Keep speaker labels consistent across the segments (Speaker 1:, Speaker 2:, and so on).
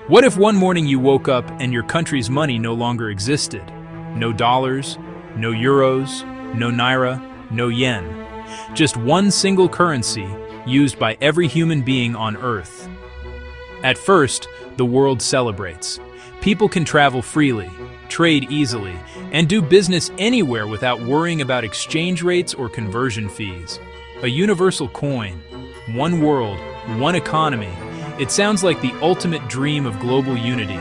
Speaker 1: What if one morning you woke up and your country's money no longer existed? No dollars, no euros, no naira, no yen. Just one single currency used by every human being on Earth. At first, the world celebrates. People can travel freely, trade easily, and do business anywhere without worrying about exchange rates or conversion fees. A universal coin, one world, one economy. It sounds like the ultimate dream of global unity.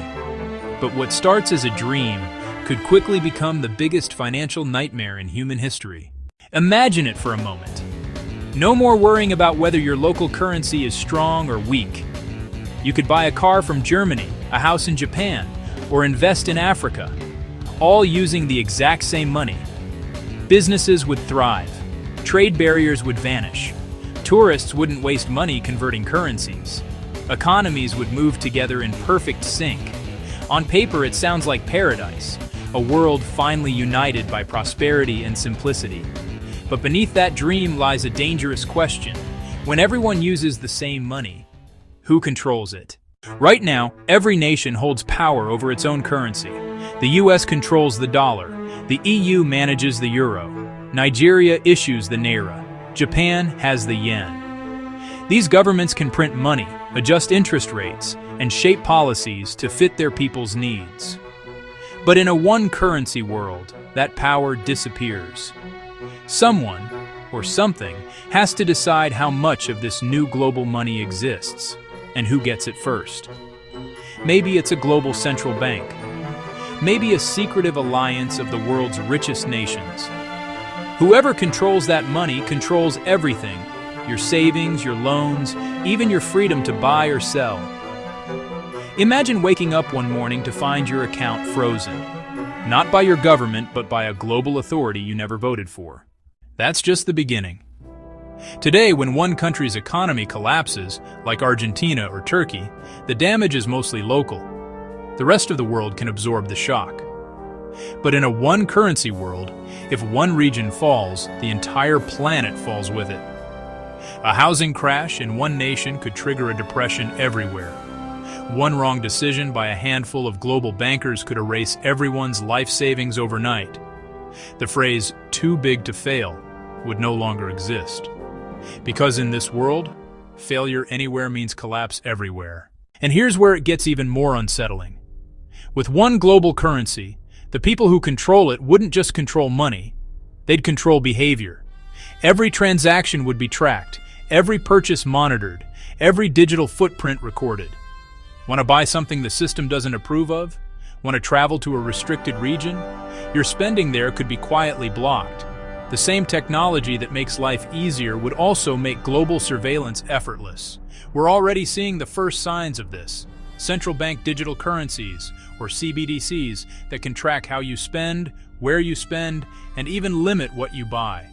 Speaker 1: But what starts as a dream could quickly become the biggest financial nightmare in human history. Imagine it for a moment. No more worrying about whether your local currency is strong or weak. You could buy a car from Germany, a house in Japan, or invest in Africa, all using the exact same money. Businesses would thrive. Trade barriers would vanish. Tourists wouldn't waste money converting currencies. Economies would move together in perfect sync. On paper, it sounds like paradise, a world finally united by prosperity and simplicity. But beneath that dream lies a dangerous question. When everyone uses the same money, who controls it? Right now, every nation holds power over its own currency. The US controls the dollar. The EU manages the euro. Nigeria issues the naira. Japan has the yen. These governments can print money, adjust interest rates, and shape policies to fit their people's needs. But in a one-currency world, that power disappears. Someone, or something, has to decide how much of this new global money exists, and who gets it first. Maybe it's a global central bank. Maybe a secretive alliance of the world's richest nations. Whoever controls that money controls everything. Your savings, your loans, even your freedom to buy or sell. Imagine waking up one morning to find your account frozen. Not by your government, but by a global authority you never voted for. That's just the beginning. Today, when one country's economy collapses, like Argentina or Turkey, the damage is mostly local. The rest of the world can absorb the shock. But in a one-currency world, if one region falls, the entire planet falls with it. A housing crash in one nation could trigger a depression everywhere. One wrong decision by a handful of global bankers could erase everyone's life savings overnight. The phrase, "too big to fail," would no longer exist. Because in this world, failure anywhere means collapse everywhere. And here's where it gets even more unsettling. With one global currency, the people who control it wouldn't just control money, they'd control behavior. Every transaction would be tracked, every purchase monitored, every digital footprint recorded. Want to buy something the system doesn't approve of? Want to travel to a restricted region? Your spending there could be quietly blocked. The same technology that makes life easier would also make global surveillance effortless. We're already seeing the first signs of this. Central bank digital currencies, or CBDCs, that can track how you spend, where you spend, and even limit what you buy.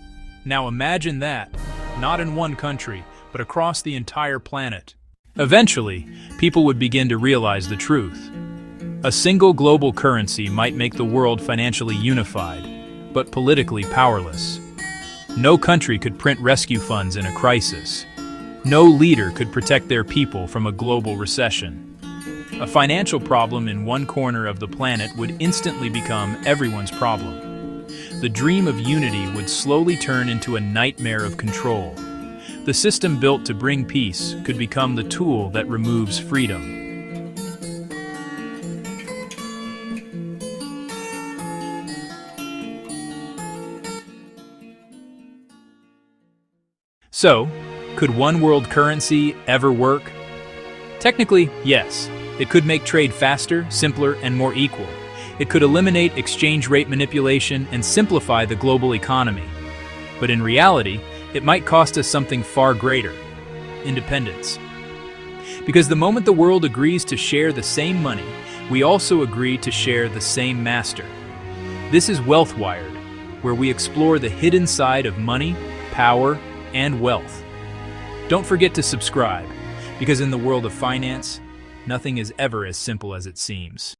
Speaker 1: Now imagine that, not in one country, but across the entire planet. Eventually, people would begin to realize the truth. A single global currency might make the world financially unified, but politically powerless. No country could print rescue funds in a crisis. No leader could protect their people from a global recession. A financial problem in one corner of the planet would instantly become everyone's problem. The dream of unity would slowly turn into a nightmare of control. The system built to bring peace could become the tool that removes freedom. So, could one world currency ever work? Technically, yes. It could make trade faster, simpler, and more equal. It could eliminate exchange rate manipulation and simplify the global economy. But in reality, it might cost us something far greater: independence. Because the moment the world agrees to share the same money, we also agree to share the same master. This is Wealthwired, where we explore the hidden side of money, power, and wealth. Don't forget to subscribe, because in the world of finance, nothing is ever as simple as it seems.